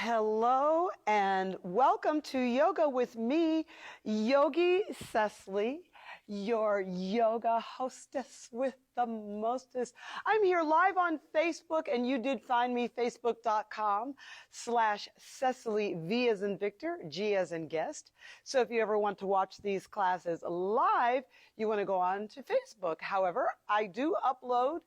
Hello and welcome to Yoga with me, Yogi Cecily, your yoga hostess with the mostest. I'm here live on Facebook, and you did find me, facebook.com/Cecily, V as in Victor, G as in guest. So if you ever want to watch these classes live, you want to go on to Facebook. However, I do upload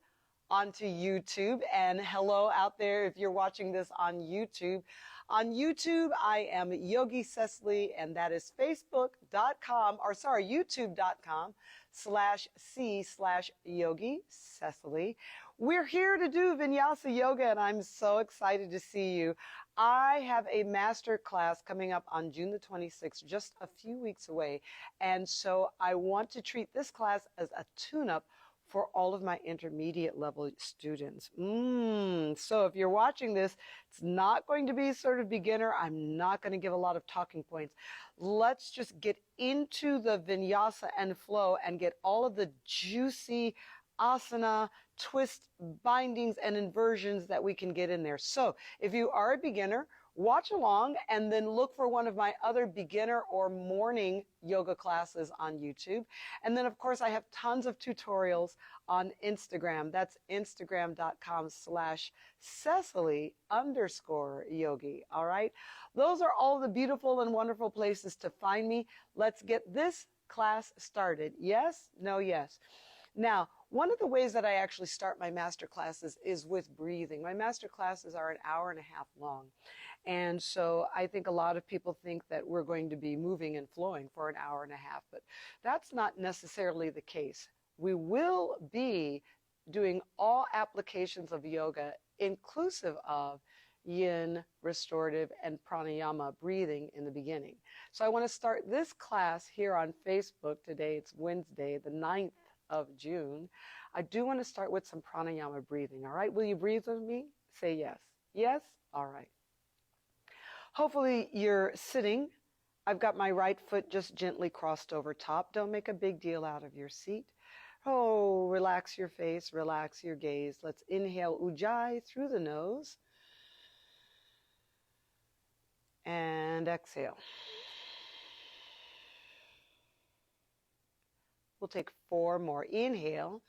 onto YouTube, and hello out there if you're watching this on YouTube. On YouTube, I am Yogi Cecily, and that is youtube.com/C/Yogi Cecily. We're here to do Vinyasa Yoga, and I'm so excited to see you. I have a master class coming up on June the 26th, just a few weeks away, and so I want to treat this class as a tune-up for all of my intermediate level students. So if you're watching this, it's not going to be sort of beginner. I'm not going to give a lot of talking points. Let's just get into the vinyasa and flow and get all of the juicy asana, twist, bindings, and inversions that we can get in there. So if you are a beginner, watch along and then look for one of my other beginner or morning yoga classes on YouTube. And then, of course, I have tons of tutorials on Instagram. That's Instagram.com/Cecily_yogi. All right. Those are all the beautiful and wonderful places to find me. Let's get this class started. Yes? No, yes. Now, one of the ways that I actually start my master classes is with breathing. My master classes are an hour and a half long. And so I think a lot of people think that we're going to be moving and flowing for an hour and a half, but that's not necessarily the case. We will be doing all applications of yoga, inclusive of yin, restorative, and pranayama breathing in the beginning. So I want to start this class here on Facebook today. It's Wednesday, the 9th of June. I do want to start with some pranayama breathing. All right. Will you breathe with me? Say yes. Yes? All right. Hopefully you're sitting. I've got my right foot just gently crossed over top. Don't make a big deal out of your seat. Oh, relax your face, relax your gaze. Let's inhale Ujjayi through the nose. And exhale. We'll take 4 more. Inhale.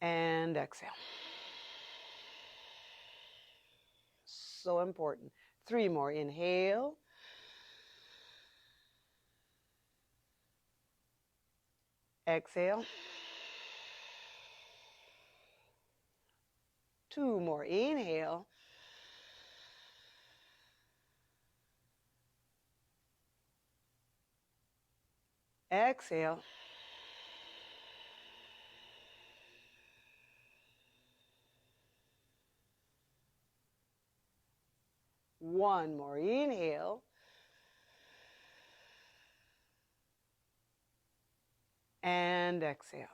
And exhale. So important. 3 more. Inhale. Exhale. 2 more. Inhale. Exhale. One more. Inhale. And exhale.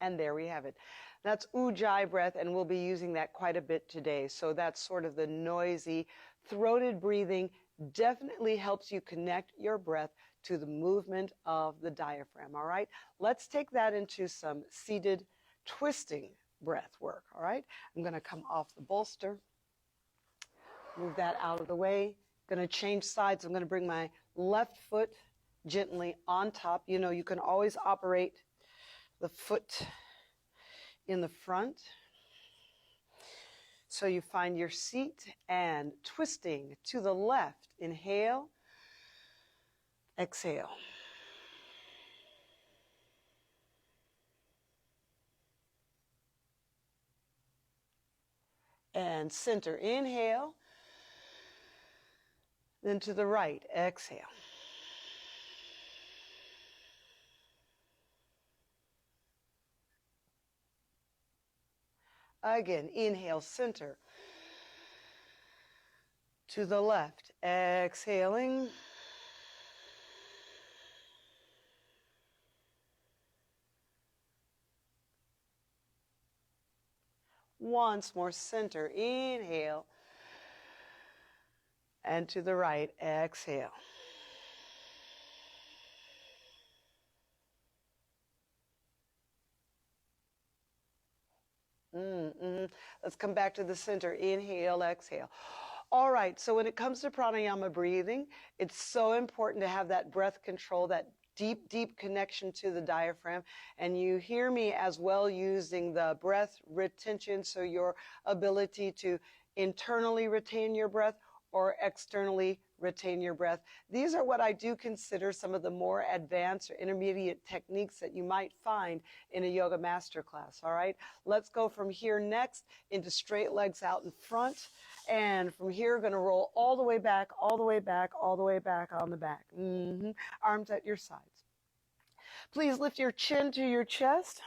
And there we have it. That's Ujjayi breath, and we'll be using that quite a bit today. So that's sort of the noisy, throated breathing. Definitely helps you connect your breath to the movement of the diaphragm. All right. Let's take that into some seated twisting breath work. All right. I'm going to come off the bolster. Move that out of the way. Going to change sides. I'm going to bring my left foot gently on top. You know, you can always operate the foot in the front. So you find your seat and twisting to the left. Inhale. Exhale. And center. Inhale. Then to the right. Exhale. Again, inhale, center. To the left. Exhaling. Once more, center. Inhale. And to the right. Exhale. Let's come back to the center. Inhale, exhale. All right, so when it comes to pranayama breathing, it's so important to have that breath control, that deep, deep connection to the diaphragm. And you hear me as well using the breath retention, so your ability to internally retain your breath or externally retain your breath. These are what I do consider some of the more advanced or intermediate techniques that you might find in a yoga masterclass. All right, let's go from here next into straight legs out in front. And from here, going to roll all the way back, all the way back, all the way back on the back. Arms at your sides. Please lift your chin to your chest,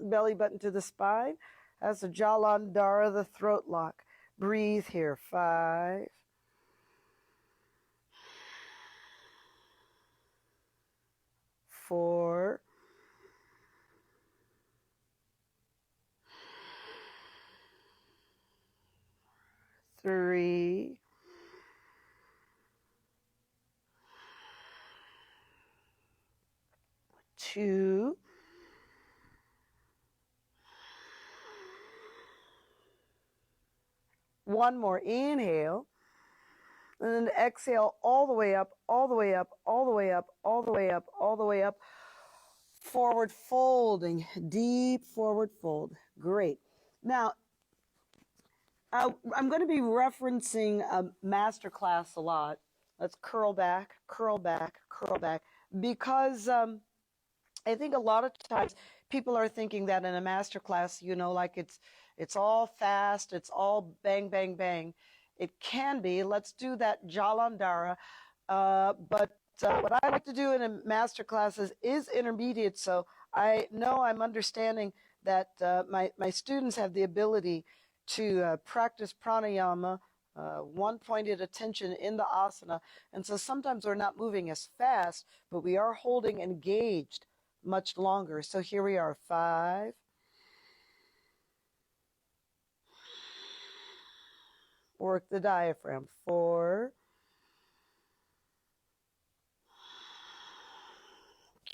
belly button to the spine. That's the Jalandhara, the throat lock. Breathe here. 5, 4, 3, 2, 1 more. Inhale. And then exhale all the way up, all the way up, all the way up, all the way up, all the way up. Forward folding, deep forward fold. Great. Now, I'm going to be referencing a master class a lot. Let's curl back, curl back, curl back. Because I think a lot of times people are thinking that in a master class, you know, like it's all fast, it's all bang, bang, bang. It can be. Let's do that Jalandhara. But what I like to do in a master classes is intermediate. So I know I'm understanding that my students have the ability to practice pranayama, one-pointed attention in the asana. And so sometimes we're not moving as fast, but we are holding engaged much longer. So here we are. 5, work the diaphragm. 4,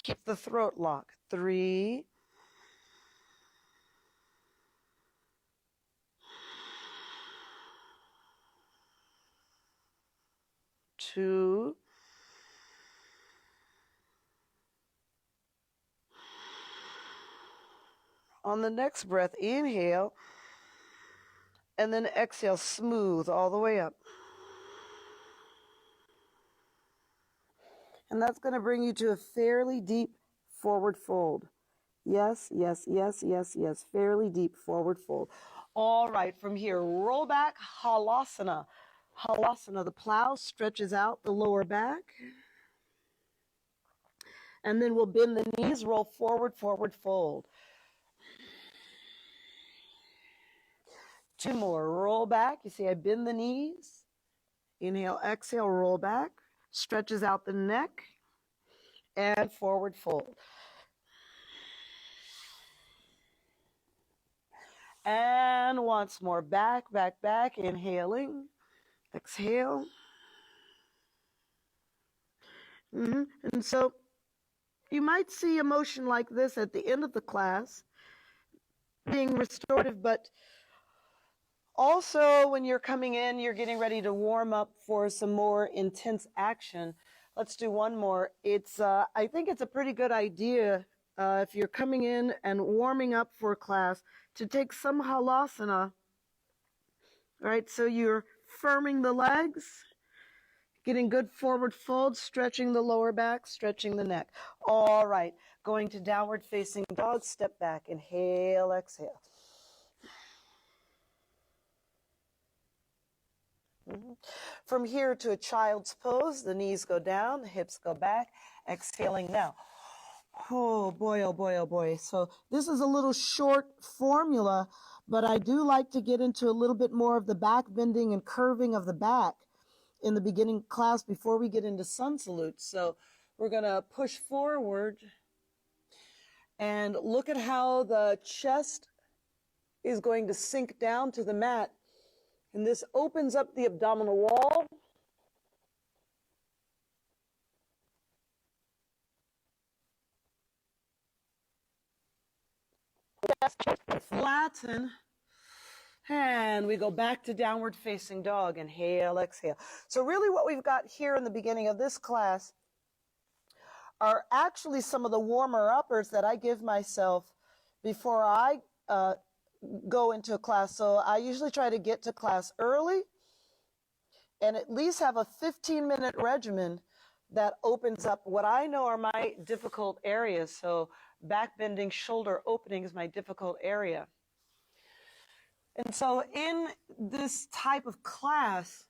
keep the throat lock. 3, 2, 1. On the next breath, inhale, and then exhale, smooth all the way up. And that's going to bring you to a fairly deep forward fold. Yes, yes, yes, yes, yes, fairly deep forward fold. All right, from here, roll back, halasana. Halasana, the plow stretches out the lower back. And then we'll bend the knees, roll forward, forward fold. 2 more, roll back. You see I bend the knees. Inhale, exhale, roll back. Stretches out the neck. And forward fold. And once more, back, back, back. Inhaling. Exhale. And so you might see a motion like this at the end of the class, being restorative, but also when you're coming in, you're getting ready to warm up for some more intense action. Let's do one more. I think it's a pretty good idea if you're coming in and warming up for a class to take some halasana. All right, so you're firming the legs, getting good forward fold, stretching the lower back, stretching the neck. All right, going to downward facing dog, step back, inhale, exhale. From here to a child's pose, the knees go down, the hips go back, exhaling now. Oh boy, oh boy, oh boy. So this is a little short formula, but I do like to get into a little bit more of the back bending and curving of the back in the beginning class before we get into sun salute. So we're going to push forward and look at how the chest is going to sink down to the mat. And this opens up the abdominal wall. Flatten. And we go back to downward facing dog. Inhale, exhale. So really what we've got here in the beginning of this class are actually some of the warmer uppers that I give myself before I go into a class. So I usually try to get to class early and at least have a 15-minute regimen that opens up what I know are my difficult areas. So back bending, shoulder opening is my difficult area. And so in this type of class,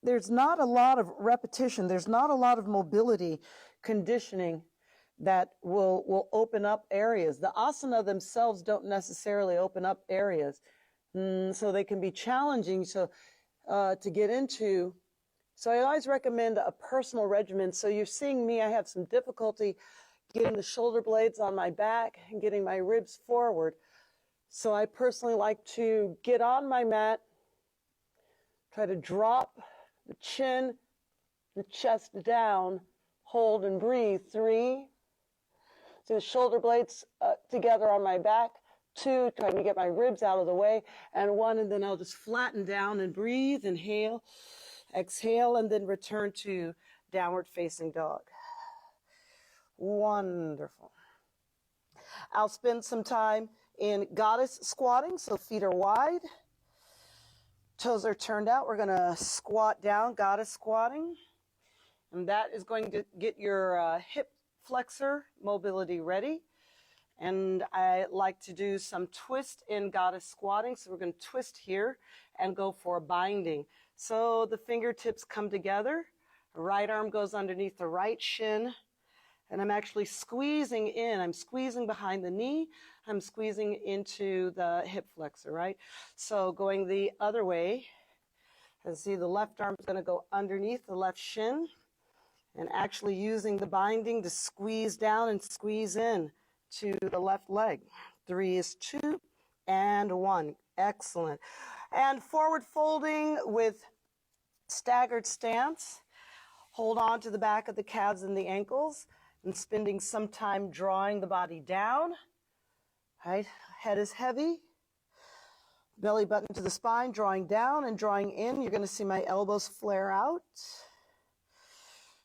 there's not a lot of repetition. There's not a lot of mobility conditioning that will open up areas. The asana themselves don't necessarily open up areas. So they can be challenging to get into. So I always recommend a personal regimen. So you're seeing me, I have some difficulty getting the shoulder blades on my back and getting my ribs forward. So I personally like to get on my mat, try to drop the chin, the chest down, hold and breathe. 3. So the shoulder blades together on my back. 2, trying to get my ribs out of the way. And 1, and then I'll just flatten down and breathe. Inhale, exhale, and then return to downward facing dog. Wonderful. I'll spend some time in goddess squatting, so feet are wide. Toes are turned out. We're going to squat down, goddess squatting. And that is going to get your hip flexor mobility ready. And I like to do some twist in goddess squatting. So we're going to twist here and go for a binding. So the fingertips come together. The right arm goes underneath the right shin. And I'm actually squeezing in. I'm squeezing behind the knee. I'm squeezing into the hip flexor, right? So going the other way, and see the left arm is going to go underneath the left shin and actually using the binding to squeeze down and squeeze in to the left leg. 3 is 2 and 1. Excellent. And forward folding with staggered stance. Hold on to the back of the calves and the ankles. And spending some time drawing the body down, right? Head is heavy, belly button to the spine, drawing down and drawing in. You're going to see my elbows flare out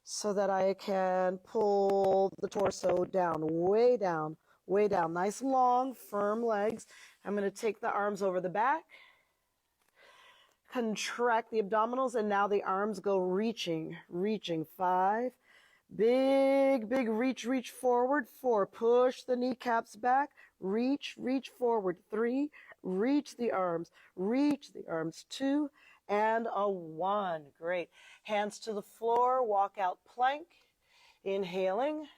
so that I can pull the torso down, way down, way down. Nice long, firm legs. I'm going to take the arms over the back, contract the abdominals, and now the arms go reaching. 5. Big reach forward. 4, push the kneecaps back, reach forward. 3, reach the arms. 2, and a 1. Great. Hands to the floor, walk out plank, inhaling,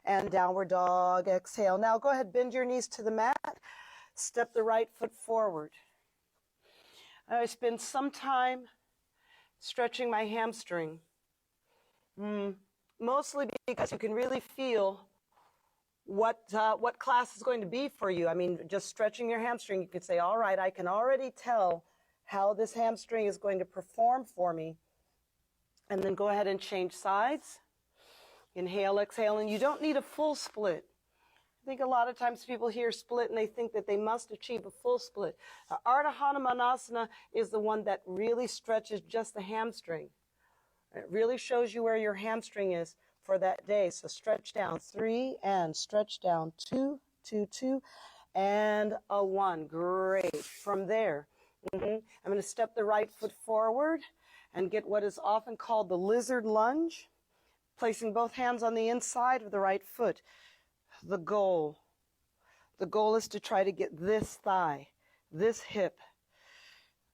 and downward dog, exhale. Now go ahead, bend your knees to the mat, step the right foot forward. I spend some time stretching my hamstring. Mostly because you can really feel what class is going to be for you. I mean, just stretching your hamstring, you could say, all right, I can already tell how this hamstring is going to perform for me. And then go ahead and change sides. Inhale, exhale, and you don't need a full split. I think a lot of times people hear split and they think that they must achieve a full split. Ardha Hanumanasana is the one that really stretches just the hamstring. It really shows you where your hamstring is for that day. So stretch down 3 and stretch down 2, 2, 2, and a 1. Great. From there, I'm going to step the right foot forward and get what is often called the lizard lunge, placing both hands on the inside of the right foot. The goal is to try to get this thigh, this hip,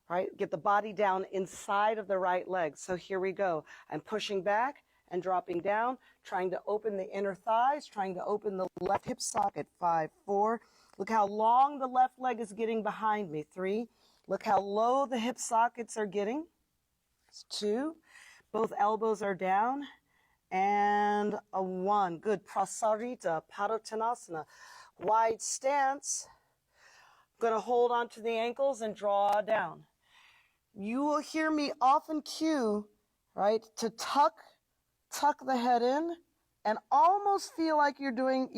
right? Get the body down inside of the right leg. So here we go. I'm pushing back and dropping down, trying to open the inner thighs, trying to open the left hip socket. 5, 4. Look how long the left leg is getting behind me. 3. Look how low the hip sockets are getting. 2. Both elbows are down. And a 1. Good. Prasarita Paratanasana. Wide stance. I'm going to hold on to the ankles and draw down. You will hear me often cue, right, to tuck the head in and almost feel like you're going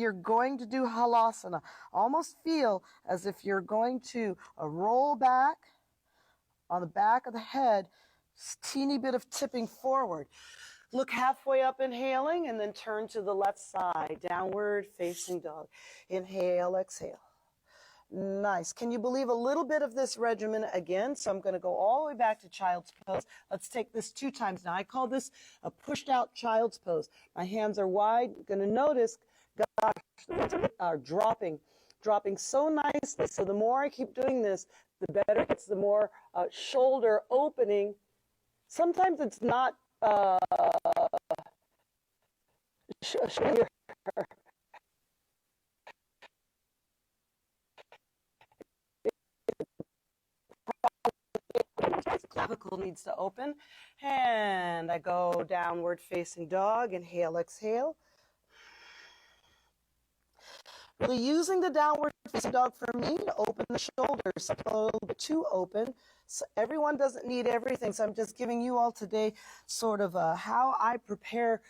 to do halasana. Almost feel as if you're going to roll back on the back of the head, teeny bit of tipping forward. Look halfway up, inhaling, and then turn to the left side, downward facing dog. Inhale, exhale. Nice. Can you believe a little bit of this regimen again? So I'm going to go all the way back to child's pose. Let's take this 2 times now. I call this a pushed out child's pose. My hands are wide. You're going to notice, gosh, are dropping so nicely. So the more I keep doing this, the better it gets, the more shoulder opening. Sometimes it's not clavicle needs to open, and I go downward facing dog. Inhale, exhale. Really using the downward facing dog for me to open the shoulders a little bit too open. So everyone doesn't need everything, so I'm just giving you all today sort of how I prepare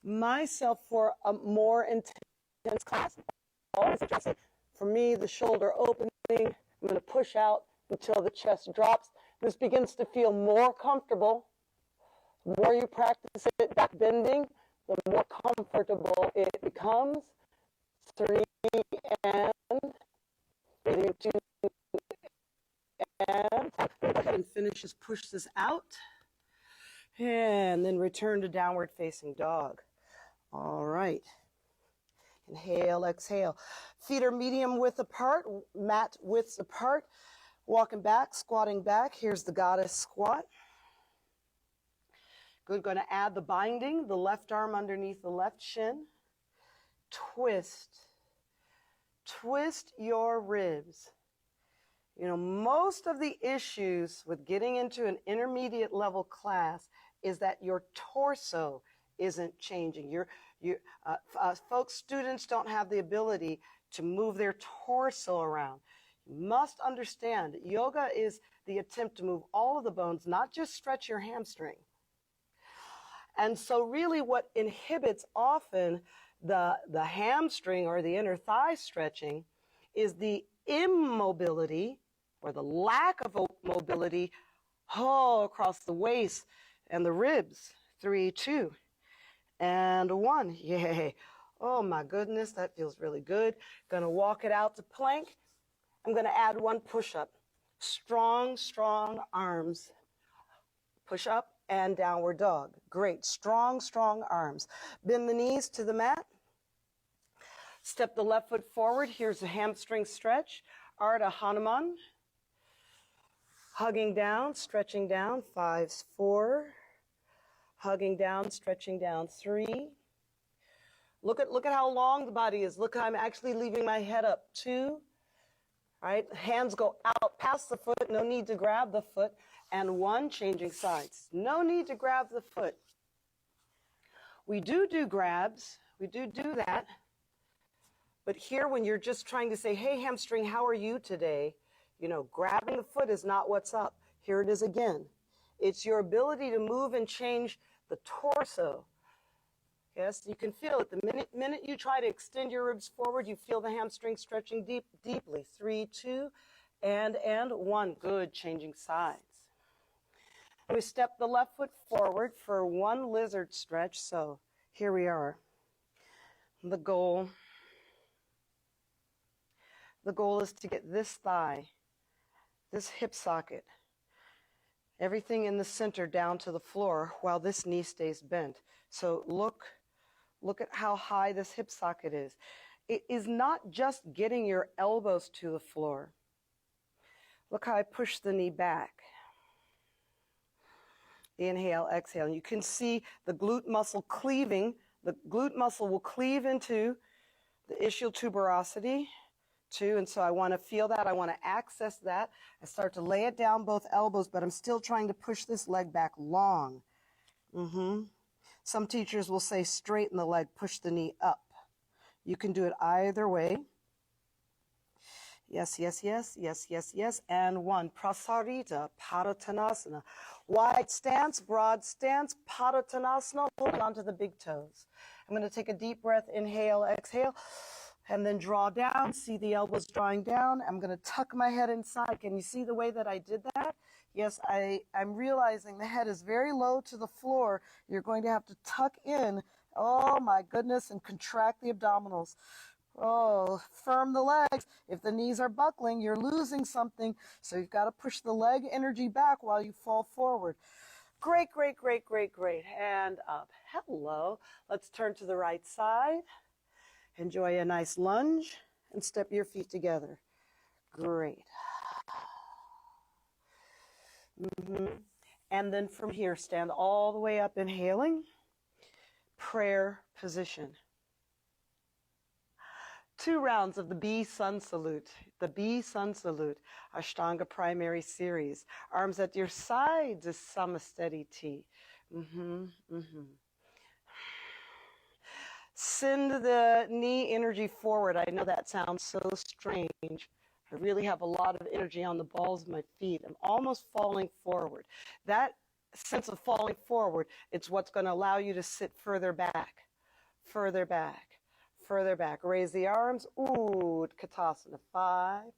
myself for a more intense class. Always addressing, for me, the shoulder opening. I'm going to push out until the chest drops. This begins to feel more comfortable. The more you practice it, back bending, the more comfortable it becomes. 3 and breathing 2 and go ahead and finish. Just push this out and then return to downward facing dog. All right. Inhale, exhale. Feet are medium width apart, mat widths apart. Walking back, squatting back. Here's the goddess squat. Good. Going to add the binding, the left arm underneath the left shin. Twist. Twist your ribs. You know, most of the issues with getting into an intermediate level class is that your torso isn't changing. Folks, students don't have the ability to move their torso around. You must understand, yoga is the attempt to move all of the bones, not just stretch your hamstring. And so really what inhibits often the hamstring or the inner thigh stretching is the immobility or the lack of mobility across the waist and the ribs. 3, 2, and 1. Yay. Oh my goodness, that feels really good. Gonna walk it out to plank. I'm gonna add 1 push-up. Strong, strong arms. Push up and downward dog. Great. Strong, strong arms. Bend the knees to the mat. Step the left foot forward. Here's a hamstring stretch. Ardha Hanuman. Hugging down, stretching down. 5, 4. Hugging down, stretching down. 3. Look at how long the body is. Look, I'm actually leaving my head up. 2. Right? Hands go out past the foot. No need to grab the foot. And 1, changing sides. No need to grab the foot. We do grabs. We do that. But here, when you're just trying to say, hey, hamstring, how are you today? You know, grabbing the foot is not what's up. Here it is again. It's your ability to move and change the torso. Yes, you can feel it. The minute you try to extend your ribs forward, you feel the hamstring stretching deeply. 3, 2, and 1. Good, changing sides. We step the left foot forward for 1 lizard stretch. So here we are. The goal is to get this thigh, this hip socket, everything in the center down to the floor while this knee stays bent. So look at how high this hip socket is. It is not just getting your elbows to the floor. Look how I push the knee back. Inhale, exhale. And you can see the glute muscle cleaving. The glute muscle will cleave into the ischial tuberosity too. And so I want to feel that. I want to access that. I start to lay it down both elbows, but I'm still trying to push this leg back long. Some teachers will say straighten the leg, push the knee up. You can do it either way. Yes, yes, yes, yes, yes, yes. And one. Prasarita Paratanasana. Wide stance, broad stance, Paratanasana. Hold on to the big toes. I'm going to take a deep breath. Inhale, exhale. And then draw down. See the elbows drawing down. I'm going to tuck my head inside. Can you see the way that I did that? Yes, I'm realizing the head is very low to the floor. You're going to have to tuck in. Oh, my goodness. And contract the abdominals. Oh, firm the legs. If the knees are buckling, you're losing something. So you've got to push the leg energy back while you fall forward. Great, great, great, great, great. And up. Hello. Let's turn to the right side. Enjoy a nice lunge and step your feet together. Great. And then from here, stand all the way up, inhaling. Prayer position. 2 rounds of the B Sun Salute. The B Sun Salute, Ashtanga Primary Series. Arms at your sides is Samasteti T. Send the knee energy forward. I know that sounds so strange. I really have a lot of energy on the balls of my feet. I'm almost falling forward. That sense of falling forward, it's what's going to allow you to sit further back, further back. Further back. Raise the arms. Utkatasana. 5,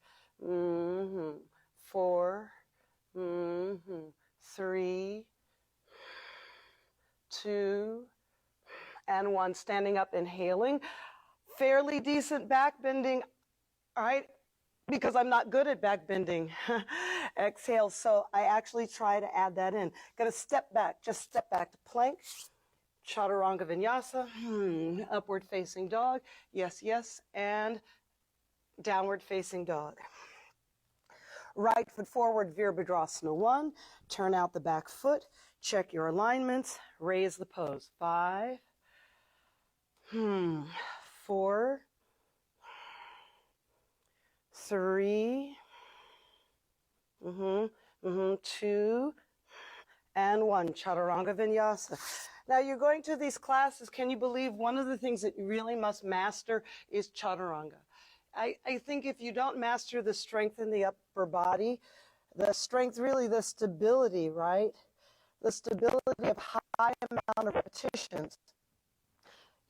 4, 3, 2, and 1. Standing up, inhaling. Fairly decent back bending. All right. Because I'm not good at back bending. Exhale. So I actually try to add that in. Going to step back. Just step back to plank. Chaturanga Vinyasa, upward facing dog, yes, yes, and downward facing dog. Right foot forward, Virabhadrasana 1, turn out the back foot, check your alignments, raise the pose. 5, 4, 3, 2, and 1, Chaturanga Vinyasa. Now you're going to these classes, can you believe one of the things that you really must master is Chaturanga? I think if you don't master the strength in the upper body, the strength, really the stability, right? The stability of high amount of repetitions,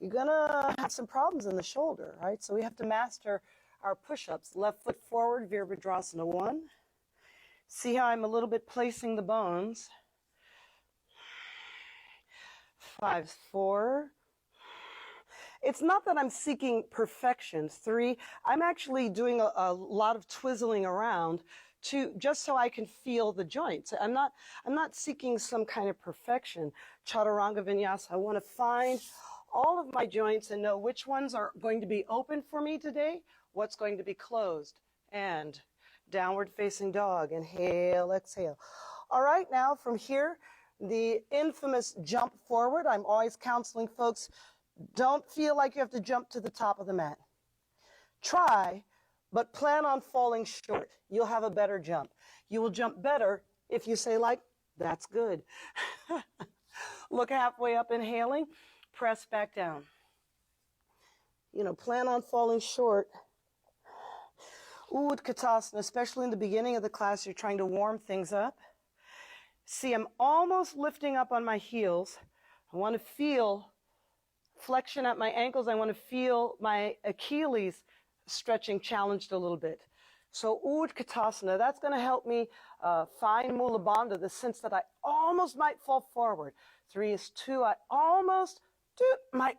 you're going to have some problems in the shoulder, right? So we have to master our push-ups. Left foot forward, Virabhadrasana 1. See how I'm a little bit placing the bones. 5, 4. It's not that I'm seeking perfection. 3, I'm actually doing a lot of twizzling around just so I can feel the joints. I'm not seeking some kind of perfection. Chaturanga Vinyasa, I want to find all of my joints and know which ones are going to be open for me today, what's going to be closed. And downward facing dog. Inhale, exhale. All right, now from here, the infamous jump forward. I'm always counseling folks, don't feel like you have to jump to the top of the mat. Try, but plan on falling short. You'll have a better jump. You will jump better if you say like, that's good. Look halfway up, inhaling, press back down. You know, plan on falling short. Utkatasana, especially in the beginning of the class, you're trying to warm things up. See, I'm almost lifting up on my heels. I want to feel flexion at my ankles. I want to feel my Achilles stretching challenged a little bit. So Utkatasana, that's going to help me find Mula Bandha, the sense that I almost might fall forward. 3 is 2, I almost might,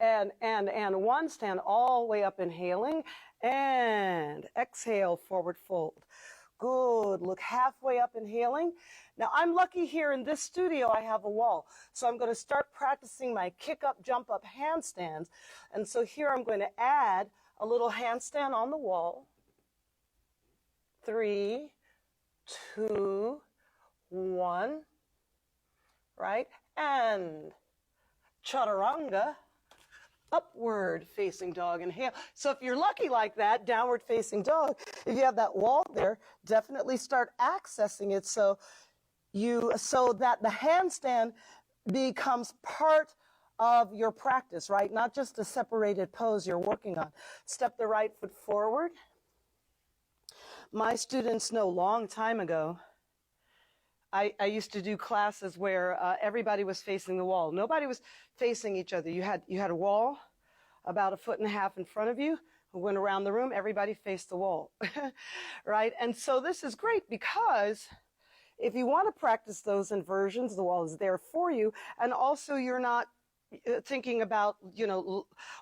and 1, stand all the way up, inhaling, and exhale, forward fold. Good. Look halfway up, inhaling. Now, I'm lucky here in this studio, I have a wall. So I'm going to start practicing my kick up, jump up handstands. And so here I'm going to add a little handstand on the wall. 3, 2, 1. Right? And chaturanga. Upward facing dog, inhale. So if you're lucky like that, downward facing dog, if you have that wall there, definitely start accessing it so that the handstand becomes part of your practice, right? Not just a separated pose you're working on. Step the right foot forward. My students know long time ago, I used to do classes where everybody was facing the wall. Nobody was facing each other. You had a wall about 1.5 feet in front of you. We went around the room. Everybody faced the wall, right? And so this is great because if you want to practice those inversions, the wall is there for you. And also you're not thinking about,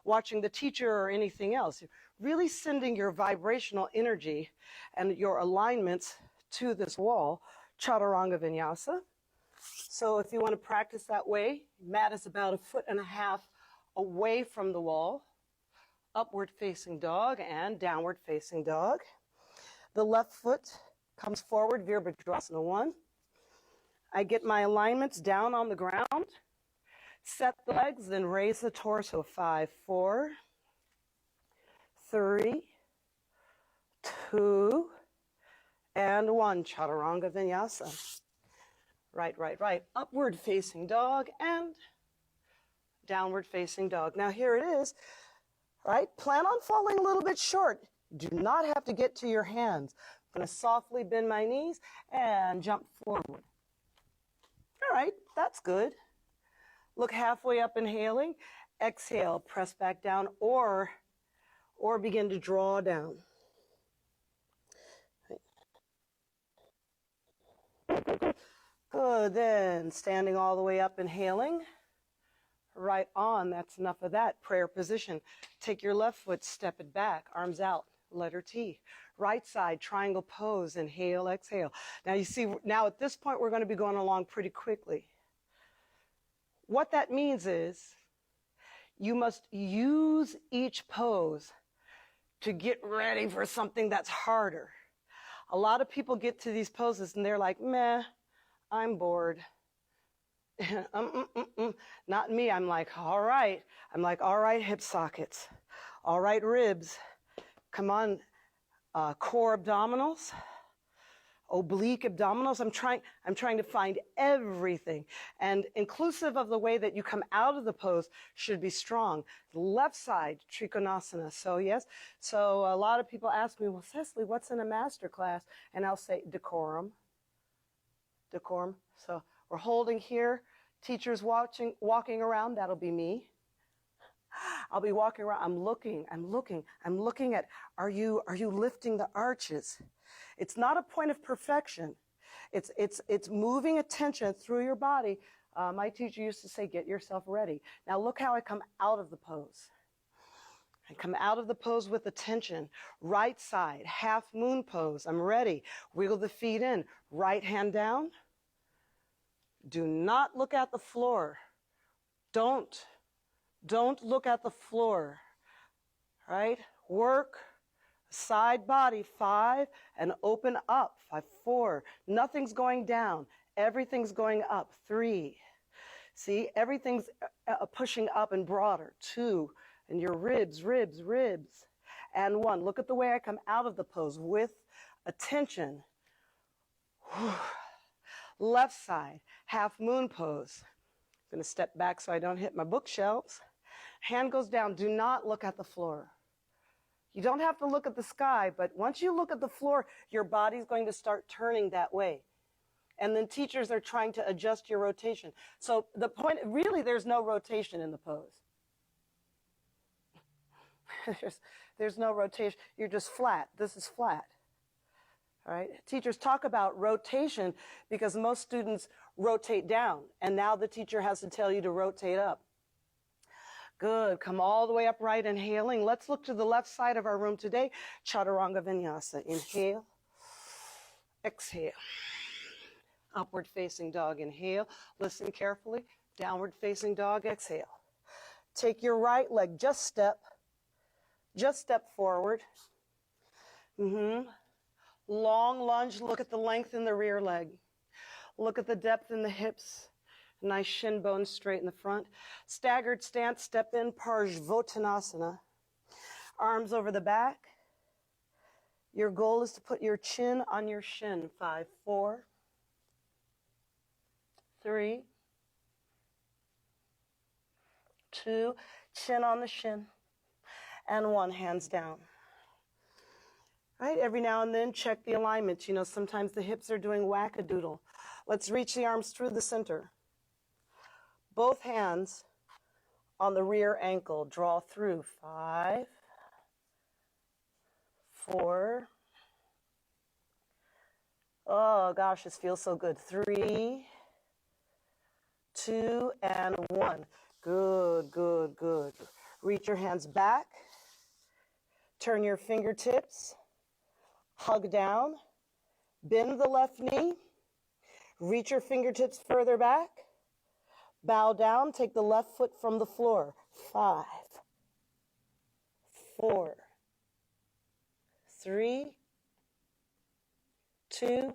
watching the teacher or anything else. You're really sending your vibrational energy and your alignments to this wall. Chaturanga Vinyasa. So if you want to practice that way, mat is about 1.5 feet away from the wall. Upward facing dog and downward facing dog. The left foot comes forward, Virabhadrasana 1. I get my alignments down on the ground. Set the legs, then raise the torso. 5, 4, 3, 2, and 1. Chaturanga Vinyasa. Right, right, right. Upward facing dog and downward facing dog. Now here it is, right? Plan on falling a little bit short. Do not have to get to your hands. I'm going to softly bend my knees and jump forward. All right, that's good. Look halfway up, inhaling. Exhale, press back down or begin to draw down. Good, then standing all the way up, inhaling. Right on, that's enough of that. Prayer position. Take your left foot, step it back, arms out, letter T. Right side, triangle pose, inhale, exhale. Now you see, now at this point we're going to be going along pretty quickly. What that means is you must use each pose to get ready for something that's harder. A lot of people get to these poses and they're like, meh, I'm bored. Not me. I'm like, all right. All right, hip sockets. All right, ribs. Come on, core abdominals, oblique abdominals. I'm trying to find everything. And inclusive of the way that you come out of the pose should be strong. Left side, Trikonasana. So yes. So a lot of people ask me, well, Cecily, what's in a master class? And I'll say decorum. Decorum. So we're holding here. Teachers walking around, that'll be me. I'll be walking around, I'm looking at, are you lifting the arches? It's not a point of perfection. It's moving attention through your body. My teacher used to say, get yourself ready. Now look how I come out of the pose. I come out of the pose with attention. Right side, half moon pose. I'm ready. Wiggle the feet in. Right hand down. Do not look at the floor. Don't look at the floor. Right? Work. Side body. 5 and open up. 5, 4. Nothing's going down. Everything's going up. 3. See, everything's pushing up and broader. 2. And your ribs. And 1. Look at the way I come out of the pose with attention. Left side, half moon pose. I'm going to step back so I don't hit my bookshelves. Hand goes down. Do not look at the floor. You don't have to look at the sky, but once you look at the floor, your body's going to start turning that way. And then teachers are trying to adjust your rotation. So the point, really, there's no rotation in the pose. There's no rotation. You're just flat. This is flat. All right. Teachers talk about rotation because most students rotate down, and now the teacher has to tell you to rotate up. Good. Come all the way upright, inhaling. Let's look to the left side of our room today. Chaturanga Vinyasa. Inhale. Exhale. Upward facing dog. Inhale. Listen carefully. Downward facing dog. Exhale. Take your right leg. Just step forward. Long lunge, look at the length in the rear leg. Look at the depth in the hips. Nice shin bones straight in the front. Staggered stance, step in, Parshvottanasana. Arms over the back. Your goal is to put your chin on your shin. 5, 4, 3, 2, chin on the shin. And 1, hands down. Right? Every now and then, check the alignment. You know, sometimes the hips are doing whack-a-doodle. Let's reach the arms through the center. Both hands on the rear ankle. Draw through. 5, 4. Oh, gosh, this feels so good. 3, 2, and 1. Good, good, good. Reach your hands back. Turn your fingertips. Hug down. Bend the left knee. Reach your fingertips further back. Bow down. Take the left foot from the floor. 5, 4, 3, 2,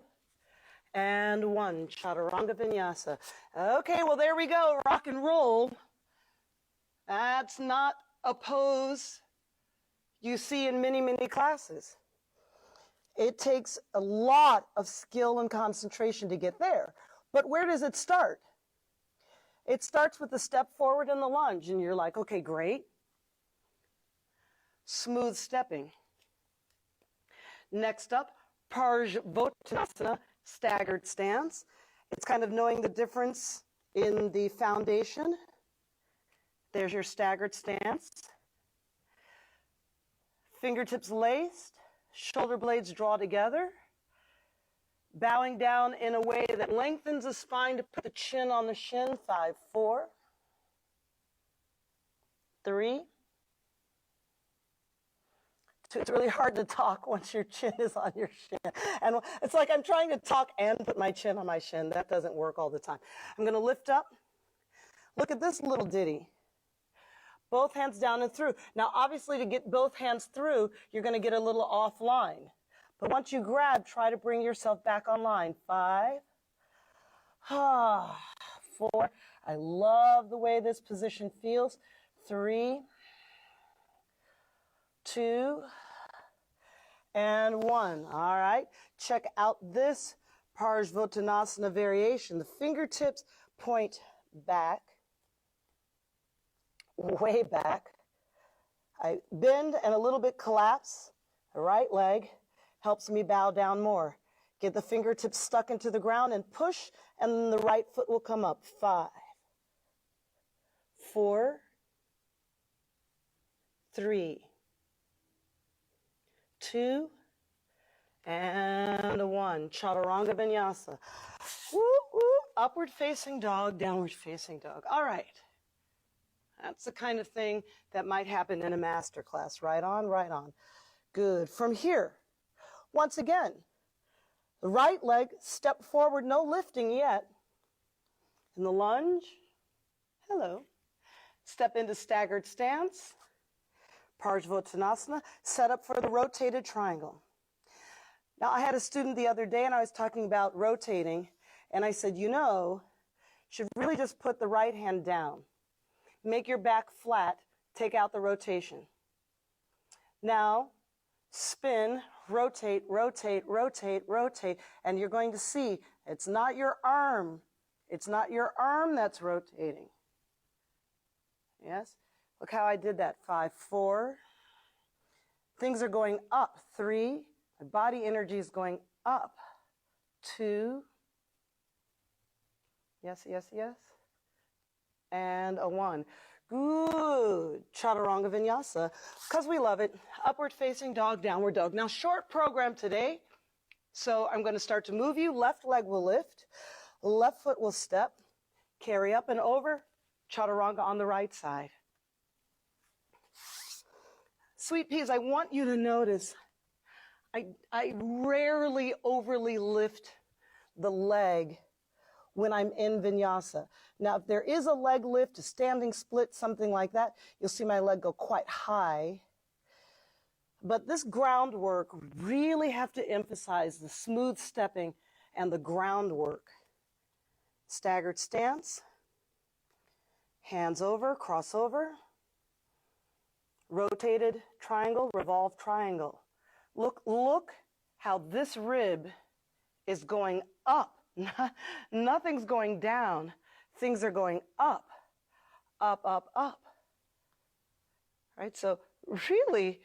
and 1. Chaturanga Vinyasa. Okay, well, there we go. Rock and roll. That's not a pose you see in many, many classes. It takes a lot of skill and concentration to get there. But where does it start? It starts with the step forward and the lunge, and you're like, okay, great. Smooth stepping. Next up, Parshvottanasana, staggered stance. It's kind of knowing the difference in the foundation. There's your staggered stance. Fingertips laced, shoulder blades draw together. Bowing down in a way that lengthens the spine to put the chin on the shin. 5, 4, 3, 2. It's really hard to talk once your chin is on your shin. And it's like I'm trying to talk and put my chin on my shin. That doesn't work all the time. I'm going to lift up. Look at this little ditty. Both hands down and through. Now, obviously, to get both hands through, you're going to get a little offline. But once you grab, try to bring yourself back online. 5, 4. I love the way this position feels. 3, 2, and 1. All right. Check out this Parshvottanasana variation. The fingertips point back, way back. I bend and a little bit collapse. The right leg helps me bow down more. Get the fingertips stuck into the ground and push, and then the right foot will come up. 5, 4, 3, 2, and 1. Chaturanga Vinyasa. Woo, woo. Upward facing dog, downward facing dog. All right. That's the kind of thing that might happen in a master class. Right on, right on. Good. From here, once again, the right leg, step forward, no lifting yet. In the lunge, hello. Step into staggered stance, Parshvottanasana, set up for the rotated triangle. Now, I had a student the other day, and I was talking about rotating, and I said, you know, you should really just put the right hand down. Make your back flat, take out the rotation. Now, spin, rotate, rotate, rotate, rotate, and you're going to see it's not your arm. It's not your arm that's rotating. Yes? Look how I did that. 5, 4. Things are going up. 3. My body energy is going up. 2. Yes, yes, yes. And a 1. Good. Chaturanga Vinyasa. Because we love it. Upward facing dog, downward dog. Now, short program today. So I'm going to start to move you. Left leg will lift. Left foot will step. Carry up and over. Chaturanga on the right side. Sweet peas, I want you to notice I rarely overly lift the leg when I'm in vinyasa. Now, if there is a leg lift, a standing split, something like that, you'll see my leg go quite high. But this groundwork, really have to emphasize the smooth stepping and the groundwork. Staggered stance, hands over, cross over, rotated triangle, revolve triangle. Look how this rib is going up. Nothing's going down. Things are going up, up, up, up. Right? So really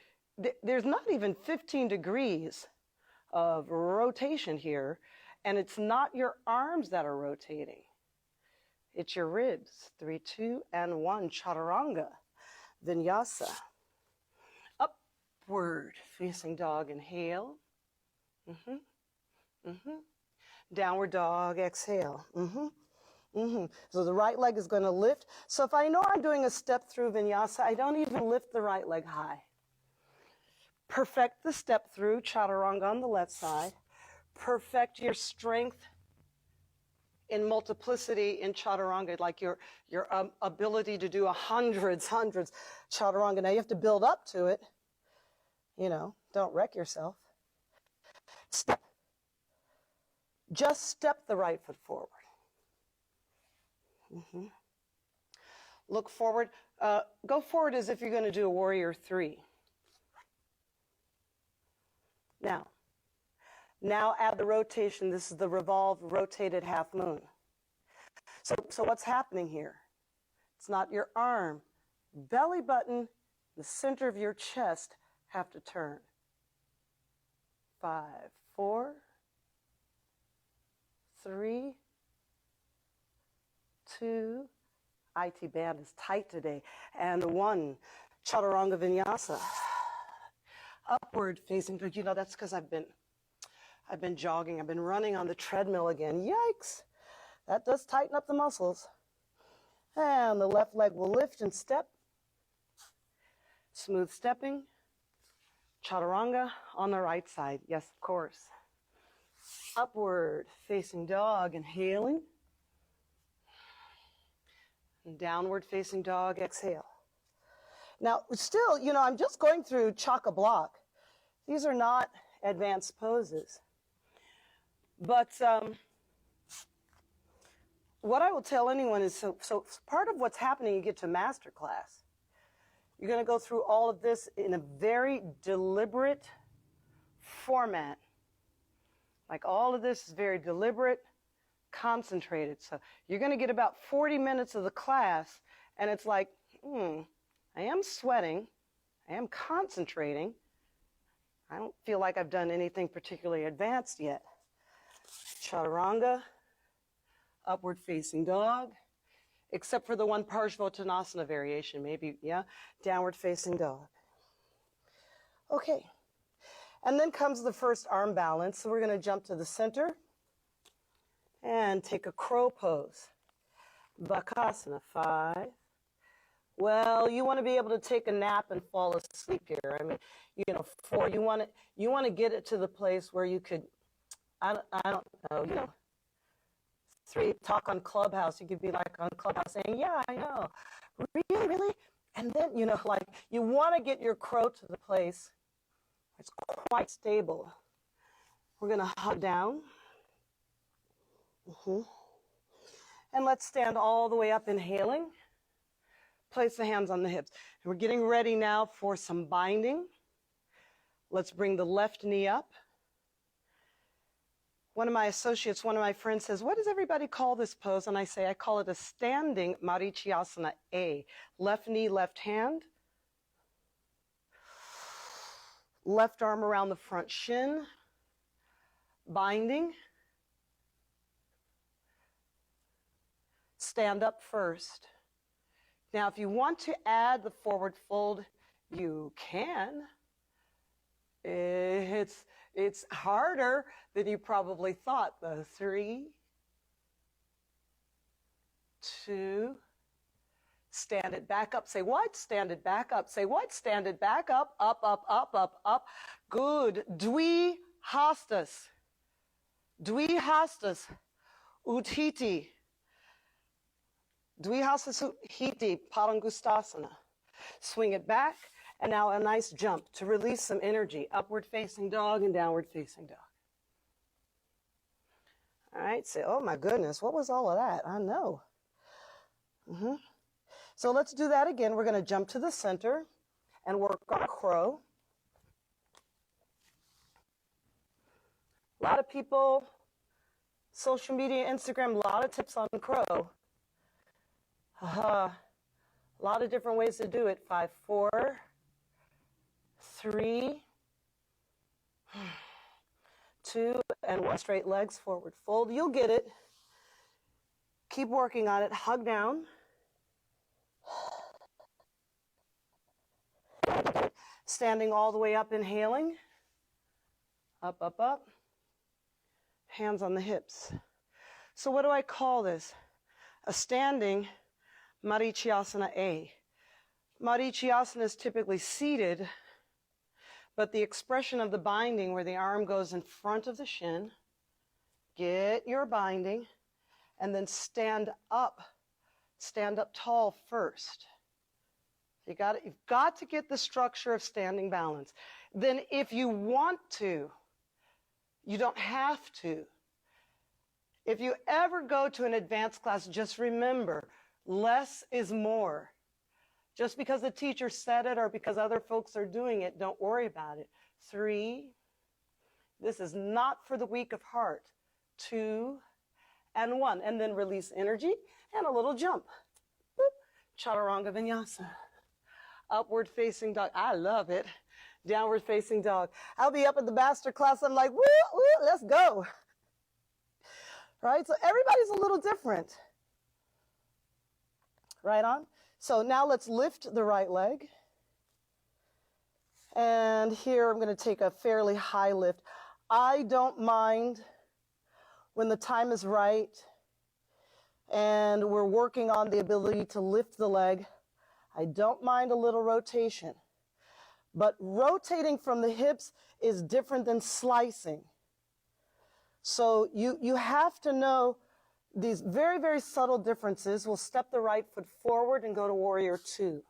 there's not even 15 degrees of rotation here, and it's not your arms that are rotating. It's your ribs. 3, 2, and 1. Chaturanga Vinyasa. Upward facing dog, inhale. Downward dog, exhale. So the right leg is going to lift. So if I know I'm doing a step through vinyasa, I don't even lift the right leg high. Perfect the step through, chaturanga on the left side. Perfect your strength in multiplicity in chaturanga, like your ability to do hundreds chaturanga. Now you have to build up to it. You know, don't wreck yourself. Step. Just step the right foot forward. Look forward. Go forward as if you're going to do a warrior 3. Now add the rotation. This is the revolve, rotated half moon. So what's happening here? It's not your arm. Belly button, the center of your chest have to turn. 5, 4, 3, 2, IT band is tight today, and 1, Chaturanga Vinyasa. Upward facing, you know, that's because I've been jogging, I've been running on the treadmill again. Yikes! That does tighten up the muscles. And the left leg will lift and step. Smooth stepping. Chaturanga on the right side. Yes, of course. Upward facing dog, inhaling. And downward facing dog, exhale. Now, still, you know, I'm just going through chock-a-block. These are not advanced poses. But what I will tell anyone is, so part of what's happening, you get to master class. You're going to go through all of this in a very deliberate format. Like all of this is very deliberate, concentrated. So you're going to get about 40 minutes of the class, and it's like, I am sweating, I am concentrating. I don't feel like I've done anything particularly advanced yet. Chaturanga, upward facing dog, except for the one Parshvottanasana variation, maybe, yeah, downward facing dog. Okay, and then comes the first arm balance. So we're going to jump to the center and take a crow pose. Bakasana, 5. Well, you want to be able to take a nap and fall asleep here. I mean, you know, 4. You want to get it to the place where you could, I don't know, you know. 3, talk on Clubhouse. You could be like on Clubhouse saying, yeah, I know. Really? And then, you know, like you want to get your crow to the place where it's quite stable. We're going to hug down. And let's stand all the way up, inhaling. Place the hands on the hips. And we're getting ready now for some binding. Let's bring the left knee up. One of my associates, one of my friends says, what does everybody call this pose? And I say, I call it a standing Marichyasana A. Left knee, left hand. Left arm around the front shin. Binding. Stand up first. Now, if you want to add the forward fold, you can. It's harder than you probably thought. The 3, 2, stand it back up. Say what? Stand it back up. Say what? Stand it back up. Up, up, up, up, up. Good. Dvihastas. Dvihastas. Uthiti. Dvihastas Uthiti. Padangustasana. Swing it back. And now a nice jump to release some energy. Upward facing dog and downward facing dog. All right, say, oh my goodness, what was all of that? I know. So let's do that again. We're going to jump to the center and work on crow. A lot of people, social media, Instagram, a lot of tips on crow. A lot of different ways to do it. 5, 4, 3, 2, and 1. Straight legs, forward fold. You'll get it. Keep working on it. Hug down. Standing all the way up, inhaling. Up, up, up. Hands on the hips. So what do I call this? A standing Marichyasana A. Marichyasana is typically seated, but the expression of the binding where the arm goes in front of the shin, get your binding, and then stand up tall first. You've got to get the structure of standing balance. Then if you want to, you don't have to. If you ever go to an advanced class, just remember, less is more. Just because the teacher said it or because other folks are doing it, don't worry about it. 3, this is not for the weak of heart. 2, and 1. And then release energy and a little jump. Boop. Chaturanga Vinyasa. Upward facing dog. I love it. Downward facing dog. I'll be up at the master class. I'm like, woo, woo, let's go. Right? So everybody's a little different. Right on? So now let's lift the right leg. And here I'm going to take a fairly high lift. I don't mind when the time is right and we're working on the ability to lift the leg. I don't mind a little rotation. But rotating from the hips is different than slicing. So you have to know these very, very subtle differences. We'll step the right foot forward and go to warrior 2.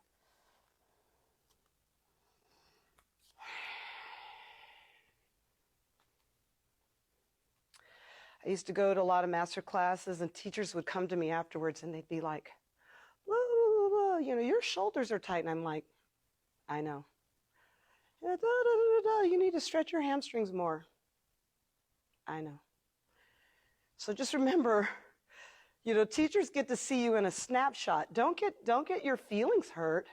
I used to go to a lot of master classes, and teachers would come to me afterwards, and they'd be like, whoa, whoa, whoa, you know, your shoulders are tight. And I'm like, I know. You need to stretch your hamstrings more. I know. So just remember, you know, teachers get to see you in a snapshot. Don't get your feelings hurt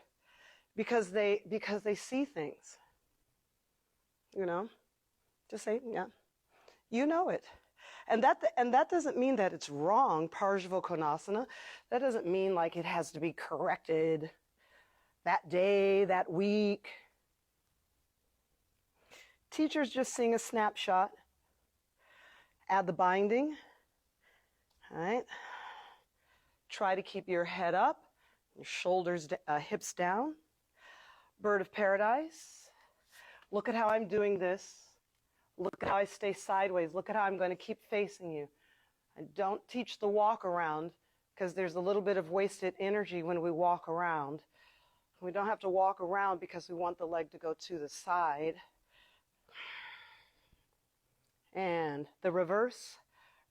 because they see things. You know, just say, yeah, you know it. And that doesn't mean that it's wrong, Parshvottanasana. That doesn't mean like it has to be corrected that day, that week. Teachers just seeing a snapshot. Add the binding. All right. Try to keep your head up, your shoulders, hips down. Bird of paradise. Look at how I'm doing this. Look at how I stay sideways. Look at how I'm going to keep facing you. And don't teach the walk around because there's a little bit of wasted energy when we walk around. We don't have to walk around because we want the leg to go to the side. And the reverse,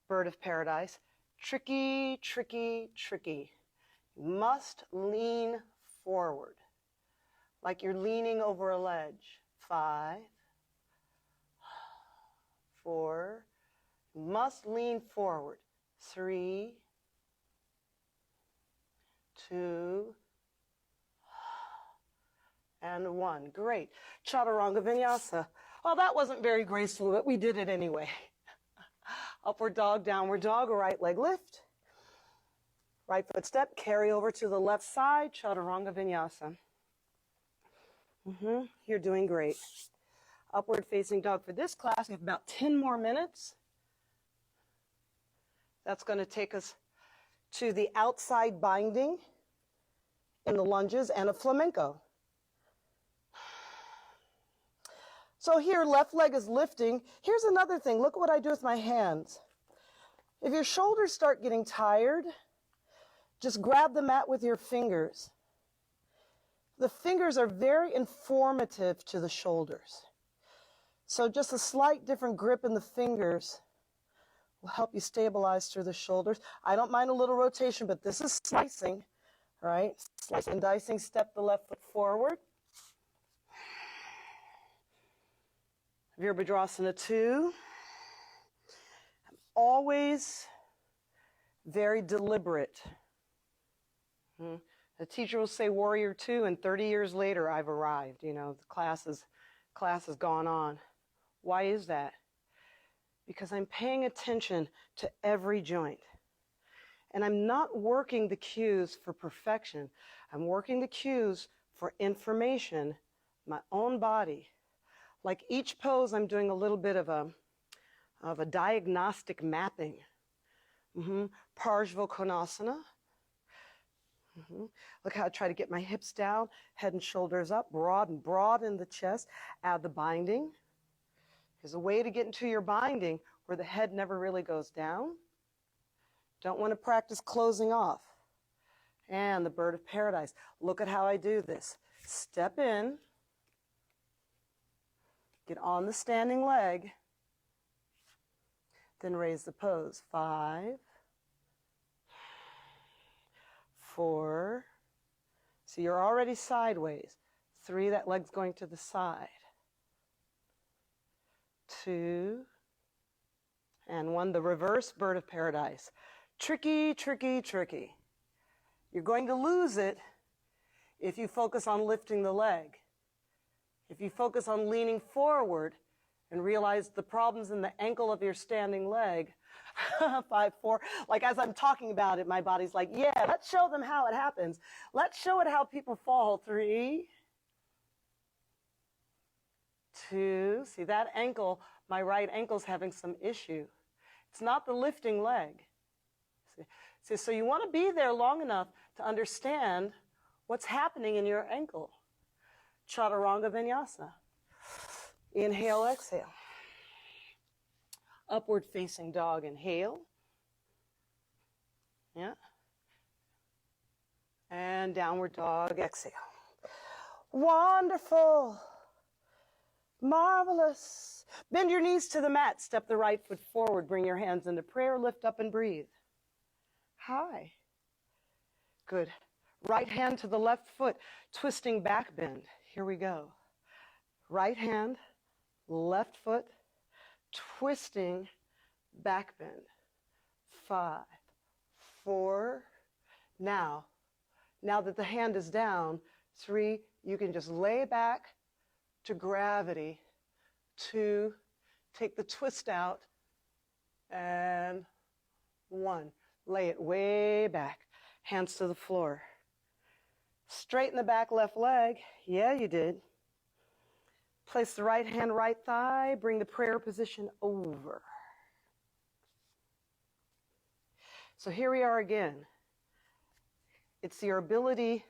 bird of paradise. Tricky, tricky, tricky. You must lean forward like you're leaning over a ledge. 5, 4, must lean forward. 3, 2, and 1. Great. Chaturanga Vinyasa. Well, that wasn't very graceful, but we did it anyway. Upward dog, downward dog, right leg lift. Right foot step, carry over to the left side, Chaturanga Vinyasa. You're doing great. Upward facing dog for this class. We have about 10 more minutes. That's going to take us to the outside binding in the lunges and a flamenco. So here, left leg is lifting. Here's another thing. Look at what I do with my hands. If your shoulders start getting tired, just grab the mat with your fingers. The fingers are very informative to the shoulders. So just a slight different grip in the fingers will help you stabilize through the shoulders. I don't mind a little rotation, but this is slicing, right? Slicing and dicing, step the left foot forward. Virabhadrasana 2. I'm always very deliberate. The teacher will say warrior 2, and 30 years later I've arrived. You know, the class is class has gone on. Why is that? Because I'm paying attention to every joint. And I'm not working the cues for perfection. I'm working the cues for information, my own body. Like each pose, I'm doing a little bit of a diagnostic mapping. Parshvottanasana. Look how I try to get my hips down, head and shoulders up, broaden the chest, add the binding. There's a way to get into your binding where the head never really goes down. Don't want to practice closing off. And the bird of paradise. Look at how I do this. Step in, get on the standing leg, then raise the pose. 5, 4, so you're already sideways. 3, that leg's going to the side. 2, and 1, the reverse bird of paradise. Tricky, tricky, tricky. You're going to lose it if you focus on lifting the leg. If you focus on leaning forward and realize the problems in the ankle of your standing leg. 5, 4, like as I'm talking about it, my body's like, yeah, let's show them how it happens. Let's show it how people fall. 3, 2, see that ankle, my right ankle's having some issue. It's not the lifting leg. See, so you want to be there long enough to understand what's happening in your ankle. Chaturanga Vinyasa. Inhale, exhale. Upward facing dog, inhale. Yeah. And downward dog, exhale. Wonderful. Marvelous. Bend your knees to the mat. Step the right foot forward. Bring your hands into prayer. Lift up and breathe. High. Good. Right hand to the left foot. Twisting back bend. Here we go. Right hand, left foot, twisting back bend. 5, 4. Now that the hand is down, 3, you can just lay back to gravity. 2, take the twist out. And 1, lay it way back. Hands to the floor. Straighten the back left leg. Yeah, you did. Place the right hand, right thigh. Bring the prayer position over. So here we are again. It's your ability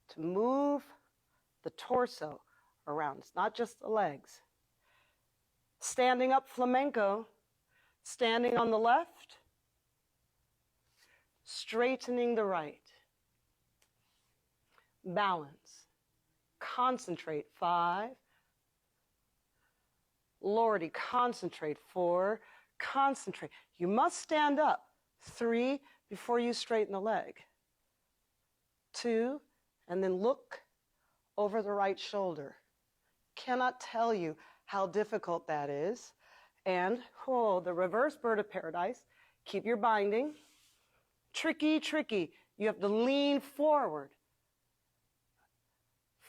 to move the torso around. It's not just the legs. Standing up flamenco. Standing on the left. Straightening the right. Balance. Concentrate. 5. Lordy, concentrate. 4. Concentrate. You must stand up. 3, before you straighten the leg. 2, and then look over the right shoulder. Cannot tell you how difficult that is. And, the reverse bird of paradise. Keep your binding. Tricky, tricky. You have to lean forward.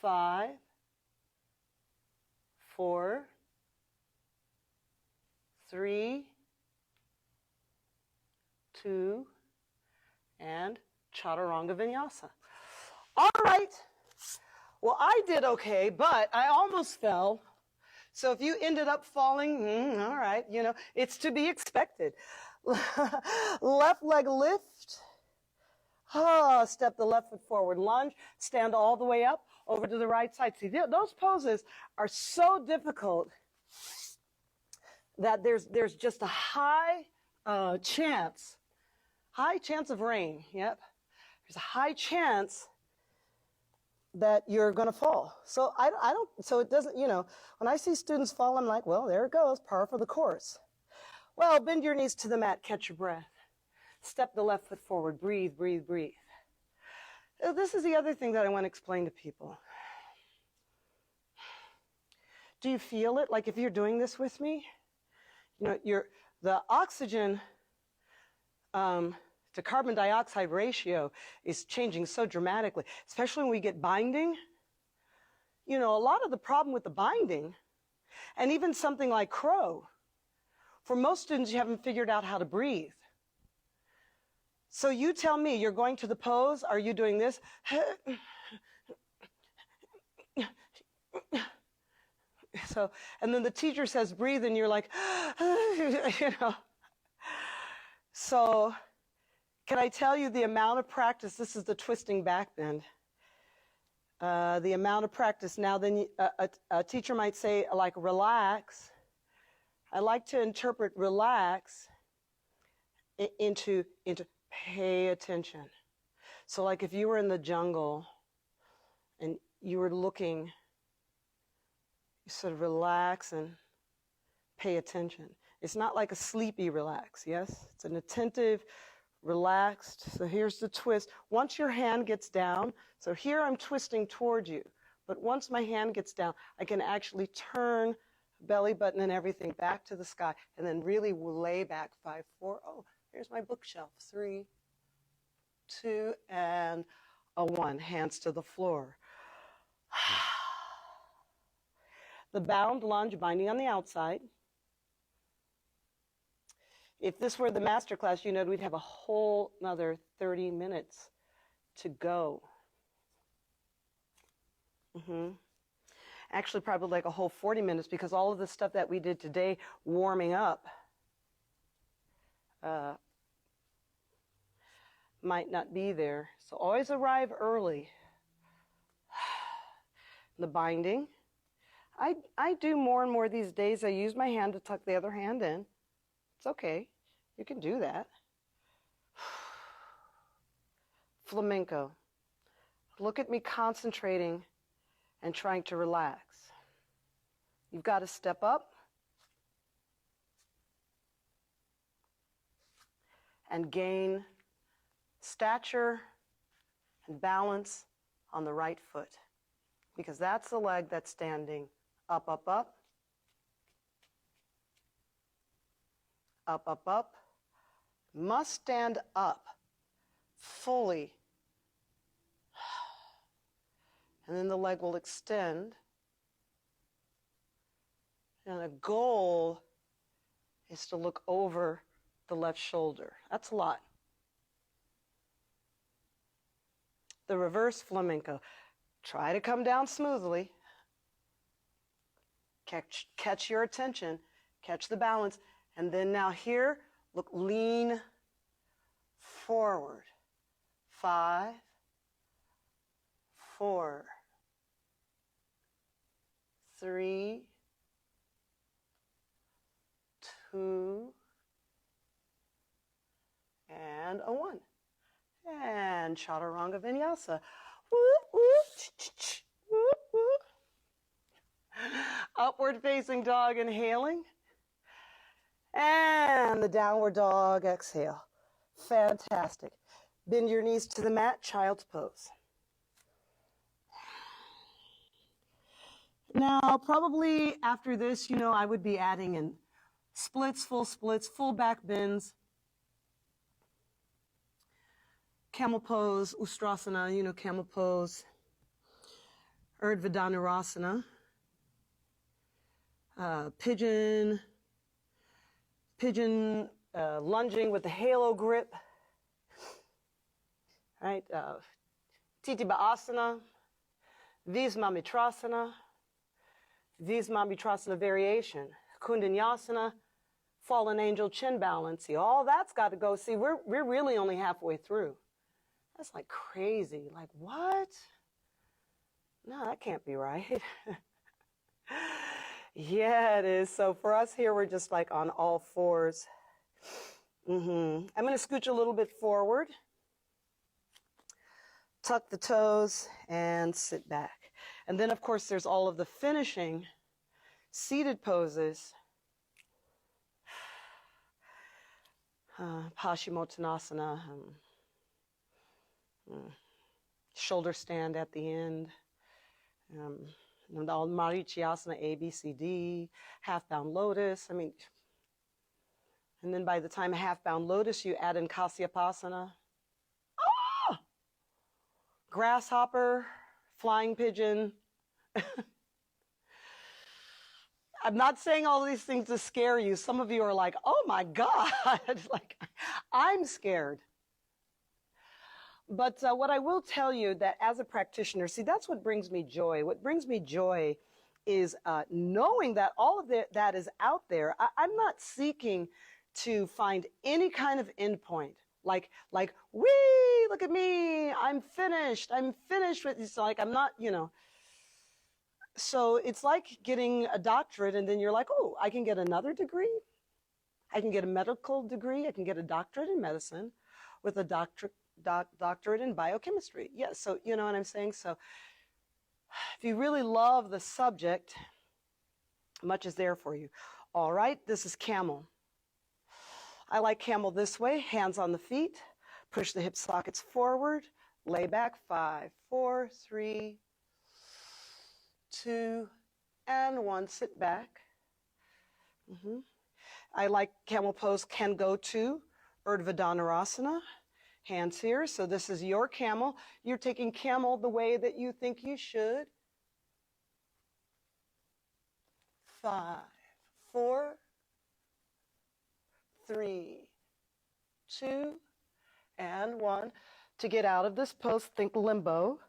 5, 4, 3, 2, and Chaturanga Vinyasa. All right. Well, I did okay, but I almost fell. So if you ended up falling, all right, it's to be expected. Left leg lift. Step the left foot forward. Lunge. Stand all the way up over to the right side. See, those poses are so difficult that there's just a high chance of rain. Yep. There's a high chance that you're going to fall. So so it doesn't, when I see students fall, I'm like, well, there it goes, par for the course. Well, bend your knees to the mat, catch your breath. Step the left foot forward, breathe, breathe, breathe. This is the other thing that I want to explain to people. Do you feel it? Like if you're doing this with me, the oxygen to carbon dioxide ratio is changing so dramatically, especially when we get binding. you know, a lot of the problem with the binding, and even something like crow, for most students, you haven't figured out how to breathe. So you tell me, you're going to the pose, are you doing this? So, and then the teacher says breathe, and you're like, you know. So, can I tell you the amount of practice? This is the twisting back bend. The amount of practice. Now, then a teacher might say, like, relax. I like to interpret relax into pay attention. So, like, if you were in the jungle and you were looking, you sort of relax and pay attention. It's not like a sleepy relax, yes? It's an attentive, relaxed. So here's the twist. Once your hand gets down, so here I'm twisting toward you, but once my hand gets down, I can actually turn belly button and everything back to the sky, and then really lay back 5, 4. Oh, here's my bookshelf. 3, 2, and a 1. Hands to the floor. The bound lunge, binding on the outside. If this were the master class, you know, we'd have a whole another 30 minutes to go. Actually, probably like a whole 40 minutes, because all of the stuff that we did today, warming up, might not be there. So always arrive early. The binding. I do more and more these days. I use my hand to tuck the other hand in. It's okay. You can do that. Flamenco. Look at me concentrating and trying to relax. You've got to step up and gain stature and balance on the right foot, because that's the leg that's standing up, up, up, up, up, up. Must stand up fully. And then the leg will extend. And the goal is to look over the left shoulder. That's a lot. The reverse flamenco. Try to come down smoothly. Catch your attention. Catch the balance. And then now here, look, lean forward. 5, 4, 3, 2, and a 1. And Chaturanga Vinyasa. Woo, woo, woo, woo. Upward facing dog, inhaling. And the downward dog, exhale. Fantastic. Bend your knees to the mat, child's pose. Now, probably after this, you know, I would be adding in splits, full back bends, camel pose, Ustrasana, you know, camel pose, Urdhva Dhanurasana, pigeon, lunging with the halo grip, right? Titiba Asana, Vismamitrasana, Vismamitrasana Variation, Kundanyasana, Fallen Angel Chin Balance. See, all that's got to go. See, we're really only halfway through. That's like crazy. Like, what? No, that can't be right. Yeah, it is. So for us here, we're just like on all fours. I'm going to scooch a little bit forward, tuck the toes, and sit back. And then, of course, there's all of the finishing seated poses. Parshvottanasana, shoulder stand at the end. Marichyasana, A, B, C, D, half-bound lotus. I mean, and then by the time half-bound lotus, you add in Kasyapasana. Ah! Grasshopper, flying pigeon, I'm not saying all these things to scare you. Some of you are like, oh my God, like, I'm scared. But what I will tell you that as a practitioner, see, that's what brings me joy. What brings me joy is knowing that all of that is out there. I'm not seeking to find any kind of endpoint. Like, wee, look at me, I'm finished with this. Like, I'm not, So it's like getting a doctorate and then you're like, oh, I can get another degree. I can get a medical degree. I can get a doctorate in medicine with a doctorate in biochemistry. Yes, so you know what I'm saying? So if you really love the subject, much is there for you. All right, this is Camel. I like Camel this way, hands on the feet, push the hip sockets forward, lay back, 5, 4, 3, 2, and 1, sit back. I like Camel pose, can go to Urdhva Dhanurasana, hands here. So this is your Camel. You're taking Camel the way that you think you should. 5, 4, 3, 2, and 1. To get out of this pose, think limbo.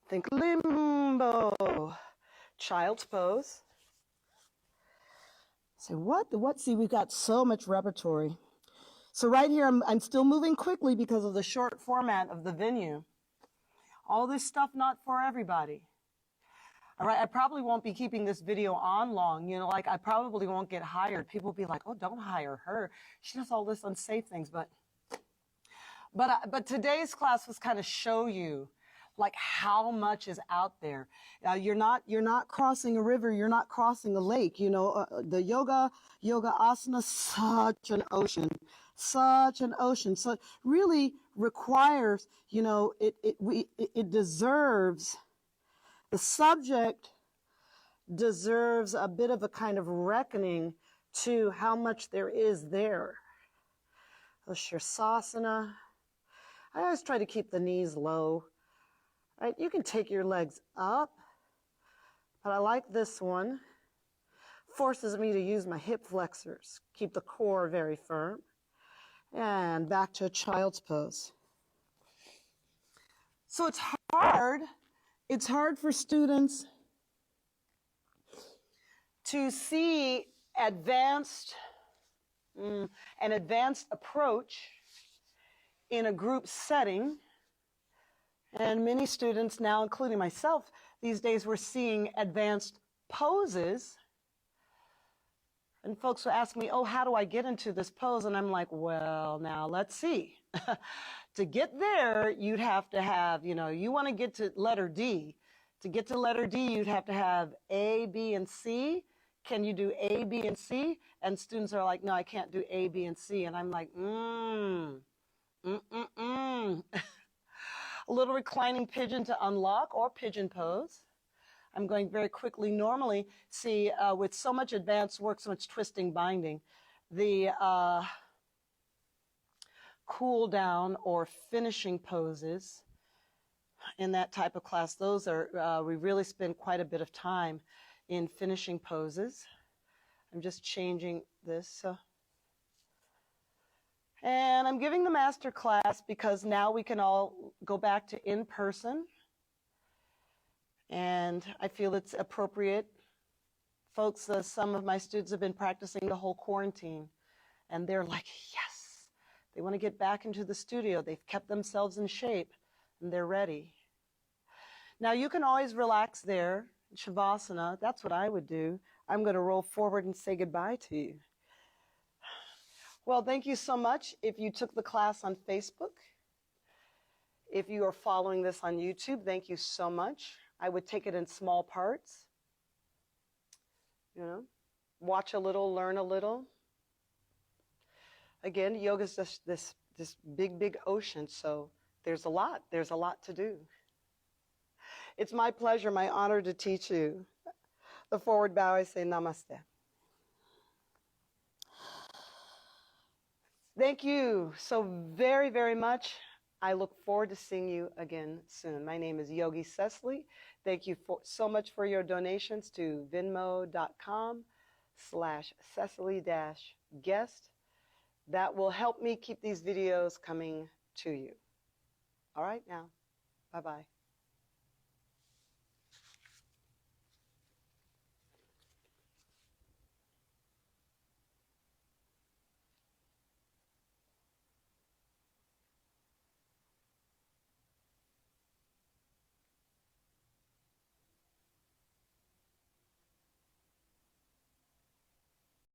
Think limbo. Child's pose. Say, what? See, we've got so much repertory. So right here, I'm still moving quickly because of the short format of the venue. All this stuff not for everybody. All right, I probably won't be keeping this video on long. Like I probably won't get hired. People will be like, oh, don't hire her. She does all this unsafe things. But today's class was kind of show you like how much is out there. You're not crossing a river. You're not crossing a lake. The yoga asana, such an ocean. So it really requires, it deserves, the subject deserves a bit of a kind of reckoning to how much there is there. Shirsasana. I always try to keep the knees low. Right? You can take your legs up, but I like this one. Forces me to use my hip flexors. Keep the core very firm. And back to a child's pose. So it's hard. It's hard for students to see an advanced approach in a group setting. And many students now, including myself, these days we're seeing advanced poses. And folks will ask me, oh, how do I get into this pose? And I'm like, well, now let's see. To get there, you'd have to have, you want to get to letter D. To get to letter D, you'd have to have A, B, and C. Can you do A, B, and C? And students are like, no, I can't do A, B, and C. And I'm like, A little reclining pigeon to unlock or pigeon pose. I'm going very quickly. Normally, see, with so much advanced work, so much twisting, binding, the cool down or finishing poses in that type of class, those are, we really spend quite a bit of time in finishing poses. I'm just changing this. And I'm giving the master class because now we can all go back to in-person. And I feel it's appropriate. Folks, some of my students have been practicing the whole quarantine. And they're like, yes, they want to get back into the studio. They've kept themselves in shape and they're ready. Now you can always relax there, Shavasana. That's what I would do. I'm going to roll forward and say goodbye to you. Well, thank you so much. If you took the class on Facebook, if you are following this on YouTube, thank you so much. I would take it in small parts. Watch a little, learn a little. Again, yoga is just this big, big ocean, so there's a lot to do. It's my pleasure, my honor to teach you. The forward bow, I say namaste. Thank you so very, very much. I look forward to seeing you again soon. My name is Yogi Cecily. Thank you so much for your donations to venmo.com/Cecily-guest. That will help me keep these videos coming to you. All right now, bye-bye.